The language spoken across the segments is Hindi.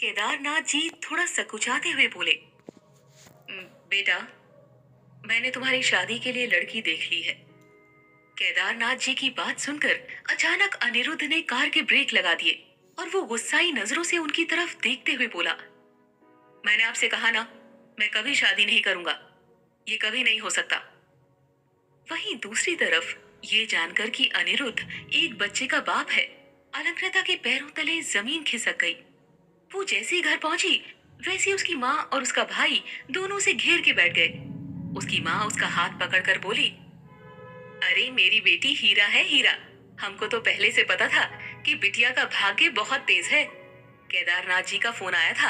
केदारनाथ जी थोड़ा सकुचाते हुए बोले, बेटा, मैंने तुम्हारी शादी के लिए लड़की देख ली है। केदारनाथ जी की बात सुनकर अचानक अनिरुद्ध ने कार के ब्रेक लगा दिए और वो गुस्साई नजरों से उनकी तरफ देखते हुए बोला, मैंने आपसे कहा ना, मैं कभी शादी नहीं करूंगा। ये कभी नहीं हो सकता। वहीं दूसरी तरफ ये जानकर कि अनिरुद्ध एक बच्चे का बाप है, अलंकृता के पैरों तले जमीन खिसक गई। वो जैसे ही घर पहुंची, वैसे ही उसकी माँ और उसका भाई दोनों उसे घेर के बैठ गए। उसकी माँ उसका हाथ पकड़कर बोली, अरे मेरी बेटी हीरा है, हीरा। हमको तो पहले से पता था कि बिटिया का भाग्य बहुत तेज है। केदारनाथ जी का फोन आया था,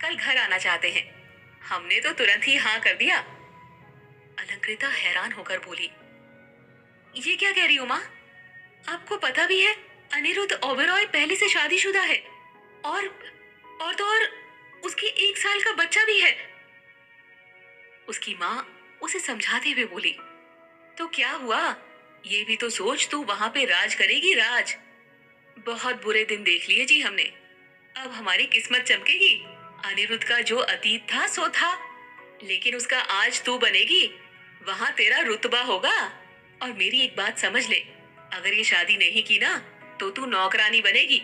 कल घर आना चाहते हैं। हमने तो तुरंत ही हाँ कर दिया। अलंकृता हैरान होकर बोली, ये क्या कह रही हो माँ? आपको पता भी है अनिरुद्ध ओबेरॉय पहले से शादीशुदा है, और और उसकी 1 साल का बच्चा भी है। उसकी माँ उसे समझाते हुए बोली, तो क्या हुआ? ये भी तो सोच, तू वहां पे राज करेगी, राज। बहुत बुरे दिन देख लिए जी हमने। अब हमारी किस्मत चमकेगी। अनिरुद्ध का जो अतीत था सो था, लेकिन उसका आज तू बनेगी। वहां तेरा रुतबा होगा। और मेरी एक बात समझ ले, अगर ये शादी नहीं की ना, तो तू नौकरानी बनेगी।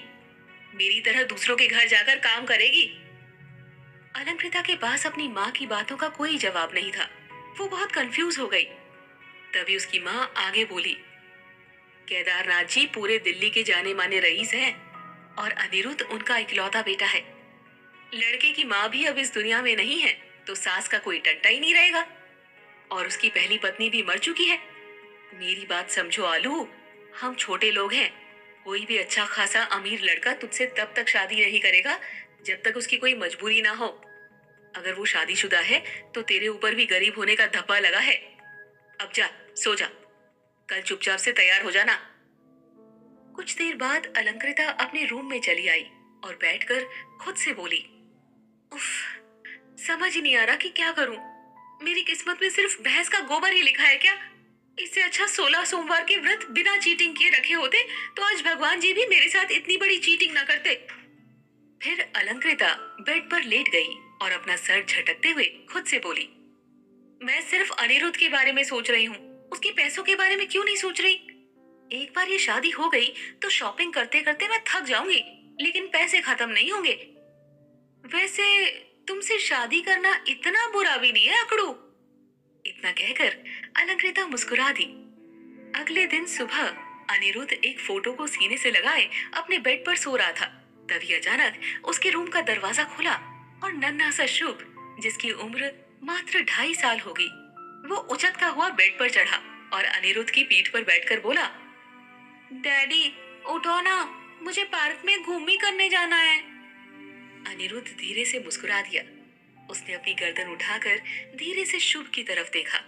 मेरी तरह दूसरों के घर जाकर काम करेगी। अलंकृता के पास अपनी माँ की बातों का कोई जवाब नहीं था। वो बहुत कंफ्यूज हो गई। तभी उसकी माँ आगे बोली, केदारनाथ जी पूरे दिल्ली के जाने माने रईस हैं और अनिरुद्ध उनका इकलौता बेटा है। लड़के की माँ भी अब इस दुनिया में नहीं है, तो सास का कोई टंटा ही नहीं रहेगा। और उसकी पहली पत्नी भी मर चुकी है। मेरी बात समझो आलू, हम छोटे लोग हैं। कोई भी अच्छा खासा अमीर लड़का तुझसे तब तक शादी नहीं करेगा जब तक उसकी कोई मजबूरी ना हो। अगर वो शादीशुदा है तो तेरे ऊपर भी गरीब होने का धब्बा लगा है। अब जा, सो जा। कल चुपचाप से तैयार हो जाना। कुछ देर बाद अलंकृता अपने रूम में चली आई और बैठकर खुद से बोली, उफ, समझ ही नहीं आ रहा कि क्या करूं। मेरी किस्मत में सिर्फ भैंस का गोबर ही लिखा है क्या? इससे अच्छा 16 सोमवार के व्रत बिना चीटिंग किए रखे होते तो आज भगवान जी भी मेरे साथ इतनी बड़ी चीटिंग ना करते। फिर अलंकृता बेड पर लेट गई और अपना सर झटकते हुए खुद से बोली, मैं सिर्फ अनिरुद्ध के बारे में सोच रही हूँ। उसके पैसों के बारे में क्यों नहीं सोच रही? एक बार ये शादी हो गई तो शॉपिंग करते करते मैं थक जाऊंगी, लेकिन पैसे खत्म नहीं होंगे। वैसे तुमसे शादी करना इतना बुरा भी नहीं है अकड़ू। इतना कहकर अलंकृता मुस्कुरा दी। अगले दिन सुबह अनिरुद्ध एक फोटो को सीने से लगाए अपने बेड पर सो रहा था। तभी अचानक उसके रूम का दरवाजा खुला और नन्हा सा शुभ, जिसकी उम्र मात्र 2.5 साल होगी, वो उचकता हुआ बेड पर चढ़ा और अनिरुद्ध की पीठ पर बैठकर बोला, डैडी उठो ना, मुझे पार्क में घूमी करने जाना है। अनिरुद्ध धीरे से मुस्कुरा दिया। उसने अपनी गर्दन उठाकर धीरे से शुभ की तरफ देखा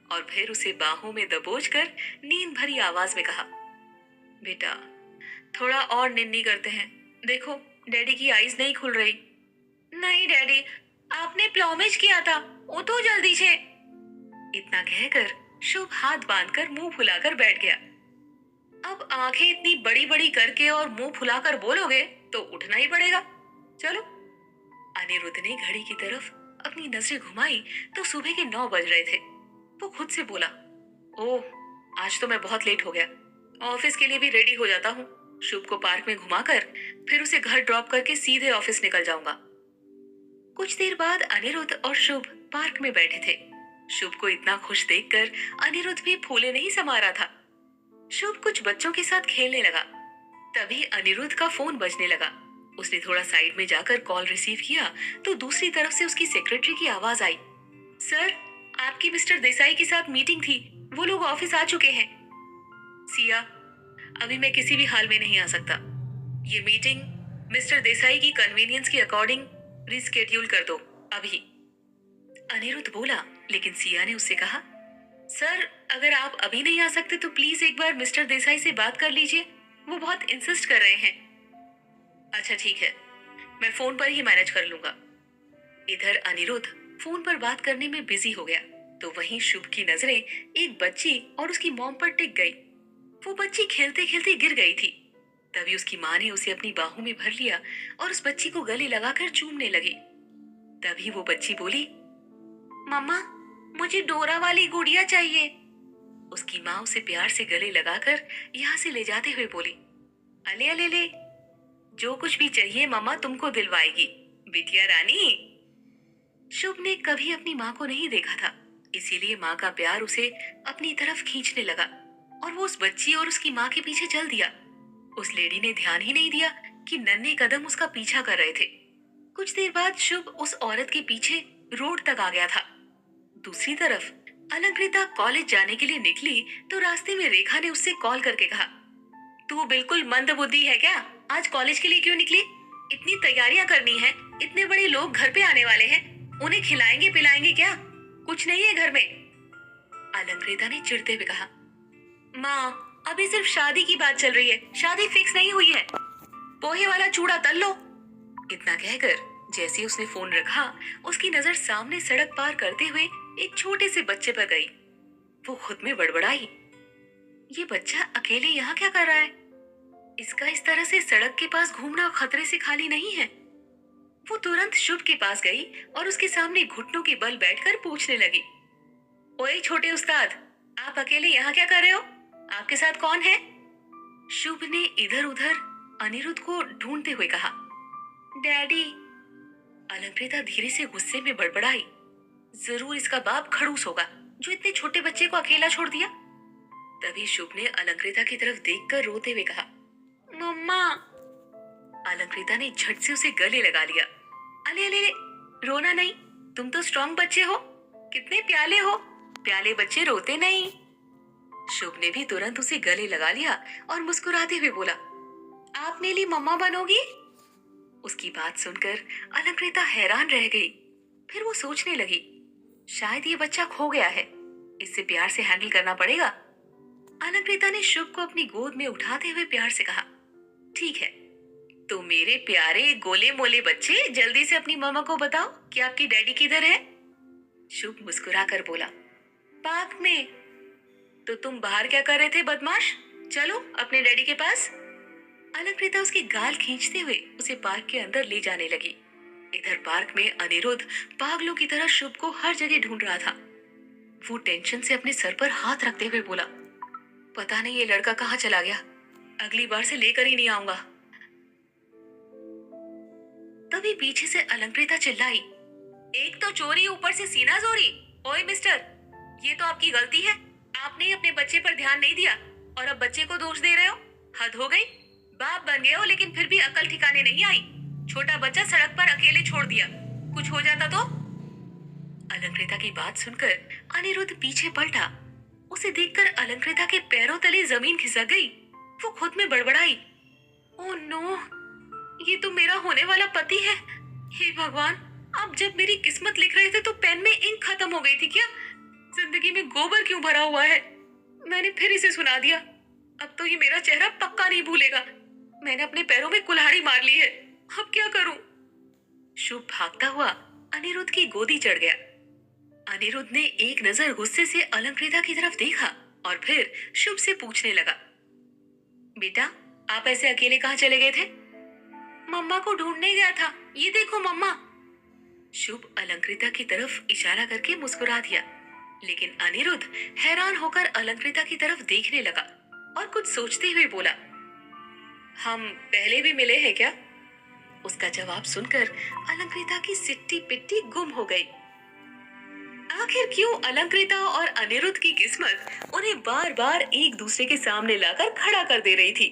और फिर उसे बाहों में दबोचकर नींद भरी आवाज में कहा, बेटा, थोड़ा और निन्नी करते हैं। देखो, डैडी की आईज नहीं खुल रही। नहीं डैडी, आपने प्लॉमेज किया था, उठो जल्दी से। इतना कहकर शुभ हाथ बांधकर मुंह फुलाकर बैठ गया। अब आंखें इतनी बड़ी बड़ी करके और मुंह फुलाकर बोलोगे तो उठना ही पड़ेगा। चलो। अनिरुद्ध ने घड़ी की तरफ अपनी नजरें घुमाई तो सुबह के 9 बज रहे थे। वो खुद से बोला, ओह, आज तो मैं बहुत लेट हो गया। ऑफिस के लिए भी रेडी हो जाता हूँ। शुभ को पार्क में घुमाकर फिर उसे घर ड्रॉप करके सीधे ऑफिस निकल जाऊंगा। कुछ देर बाद अनिरुद्ध और शुभ पार्क में बैठे थे। शुभ को इतना खुश देखकर अनिरुद्ध भी फूले नहीं समा रहा था। शुभ कुछ बच्चों के साथ खेलने लगा। तभी अनिरुद्ध का फोन बजने लगा। उसने थोड़ा साइड में जाकर कॉल रिसीव किया तो दूसरी तरफ से उसकी सेक्रेटरी की आवाज आई, सर, आपकी मिस्टर देसाई के साथ मीटिंग थी। वो लोग ऑफिस आ चुके हैं। सिया, अभी मैं किसी भी हाल में नहीं आ सकता। ये मीटिंग मिस्टर देसाई की कन्वीनियंस के अकॉर्डिंग रिस्केड्यूल कर दो अभी। अनिरुद्ध बोला, लेकिन सिया ने उससे कहा, सर, अगर आप अभी नहीं आ सकते तो प्लीज एक बार मिस्टर देसाई से बात कर लीजिए। वो बहुत इंसिस्ट कर रहे हैं। अच्छा ठीक है, मैं फोन पर ही मैनेज कर लूंगा। इधर अनिरुद्ध फोन पर बात करने में बिजी हो गया तो वहीं शुभ की नजरें एक बच्ची और उसकी मॉम पर टिक गई। वो बच्ची खेलते खेलते गिर गई थी। तभी उसकी माँ ने उसे अपनी बाहों में भर लिया और उस बच्ची को गले लगाकर चूमने लगी। तभी वो बच्ची बोली, मम्मा, मुझे डोरा वाली गुड़िया चाहिए। उसकी माँ उसे प्यार से गले लगाकर यहाँ से ले जाते हुए बोली, अले अले ले, जो कुछ भी चाहिए मम्मा तुमको दिलवाएगी, बिटिया रानी। शुभ ने कभी अपनी माँ को नहीं देखा था, इसीलिए माँ का प्यार उसे अपनी तरफ खींचने लगा और वो उस बच्ची और उसकी माँ के पीछे चल दिया। उस लेडी ने ध्यान ही नहीं दिया कि नन्हे कदम उसका पीछा कर रहे थे। कुछ देर बाद शुभ उस औरत के पीछे रोड तक आ गया था। दूसरी तरफ अलंकृता कॉलेज जाने के लिए निकली तो रास्ते में रेखा ने उससे कॉल करके कहा, तू बिल्कुल मंद बुद्धि है क्या? आज कॉलेज के लिए क्यों निकली? इतनी तैयारियां करनी है, इतने बड़े लोग घर पे आने वाले हैं, उन्हें खिलाएंगे पिलाएंगे क्या? कुछ नहीं है घर में। अलंकृता ने चिढ़ते हुए कहा, माँ, अभी सिर्फ शादी की बात चल रही है, शादी फिक्स नहीं हुई है, पोहे वाला चूड़ा तल लो। इतना कहकर जैसे उसने फोन रखा, उसकी नजर सामने सड़क पार करते हुए एक छोटे से बच्चे पर गई। वो खुद में बड़बड़ाई, ये बच्चा अकेले यहाँ क्या कर रहा है? इसका इस तरह से सड़क के पास घूमना खतरे से खाली नहीं है। वो तुरंत शुभ के पास गई और उसके सामने घुटनों के बल बैठकर पूछने लगी, ओए छोटे उस्ताद, आप अकेले यहाँ क्या कर रहे हो? आपके साथ कौन है? शुभ ने इधर उधर अनिरुद्ध को ढूंढते हुए कहा, डैडी। अलंकृता धीरे से गुस्से में बड़बड़ाई, जरूर इसका बाप खड़ूस होगा जो इतने छोटे बच्चे को अकेला छोड़ दिया। तभी शुभ ने अलंकृता की तरफ देखकर रोते हुए कहा, मम्मा। अलंकृता ने झट से उसे गले लगा लिया। अले अले, रोना नहीं, तुम तो स्ट्रॉन्ग बच्चे हो, कितने प्याले हो, प्याले बच्चे रोते नहीं। शुभ ने भी तुरंत उसे गले लगा लिया और मुस्कुराते हुए बोला, आप मेरी मम्मा बनोगी? उसकी बात सुनकर अलंकृता हैरान रह गई। फिर वो सोचने लगी, शायद ये बच्चा खो गया है, इससे प्यार से हैंडल करना पड़ेगा। अलंकृता ने शुभ को अपनी गोद में उठाते हुए प्यार से कहा, ठीक है, तो मेरे प्यारे गोले मोले बच्चे, जल्दी से अपनी मम्मा को बताओ कि आपकी डैडी किधर है? शुभ मुस्कुरा कर बोला, पार्क में। तो तुम बाहर क्या कर रहे थे बदमाश? चलो अपने डैडी के पास। अलंकृता उसके गाल खींचते हुए उसे पार्क के अंदर ले जाने लगी। इधर पार्क में अनिरुद्ध पागलों की तरह शुभ को हर जगह ढूंढ रहा था। वो टेंशन से अपने सर पर हाथ रखते हुए बोला, पता नहीं ये लड़का कहाँ चला गया, अगली बार से लेकर ही नहीं आऊंगा। तभी पीछे से अलंकृता चिल्लाई, एक तो चोरी ऊपर से सीना जोरी। ओए मिस्टर, ये तो आपकी गलती है, आपने अपने बच्चे पर ध्यान नहीं दिया और अब बच्चे को दोष दे रहे हो। हद हो गई, बाप बन गए हो लेकिन फिर भी अकल ठिकाने नहीं आई। छोटा बच्चा सड़क पर अकेले छोड़ दिया, कुछ हो जाता तो? अलंकृता की बात सुनकर अनिरुद्ध पीछे पलटा। उसे देखकर अलंकृता के पैरों तले जमीन खिसक गई। वो खुद में बड़बड़ाई, ओह नो, ये तो मेरा होने वाला पति है। हे भगवान, अब जब मेरी किस्मत लिख रहे थे तो पेन में इंक खत्म हो गई थी क्या? जिंदगी में गोबर क्यों भरा हुआ है? मैंने फिर इसे सुना दिया। अब तो ये मेरा चेहरा पक्का नहीं भूलेगा। मैंने अपने पैरों में कुल्हाड़ी मार ली है, अब क्या करूं? शुभ भागता हुआ अनिरुद्ध की गोदी चढ़ गया। अनिरुद्ध ने एक नजर गुस्से से अलंकृता की तरफ देखा और फिर शुभ से पूछने लगा, बेटा, आप ऐसे अकेले कहाँ चले गए थे? मम्मा को ढूंढने गया था, ये देखो मम्मा। शुभ अलंकृता की तरफ इशारा करके मुस्कुरा दिया, लेकिन अनिरुद्ध हैरान होकर अलंकृता की तरफ देखने लगा और कुछ सोचते हुए बोला, हम पहले भी मिले हैं क्या? उसका जवाब सुनकर अलंकृता की सिट्टी पिट्टी गुम हो गई। आखिर क्यों अलंकृता और अनिरुद्ध की किस्मत उन्हें बार बार एक दूसरे के सामने लाकर खड़ा कर दे रही थी?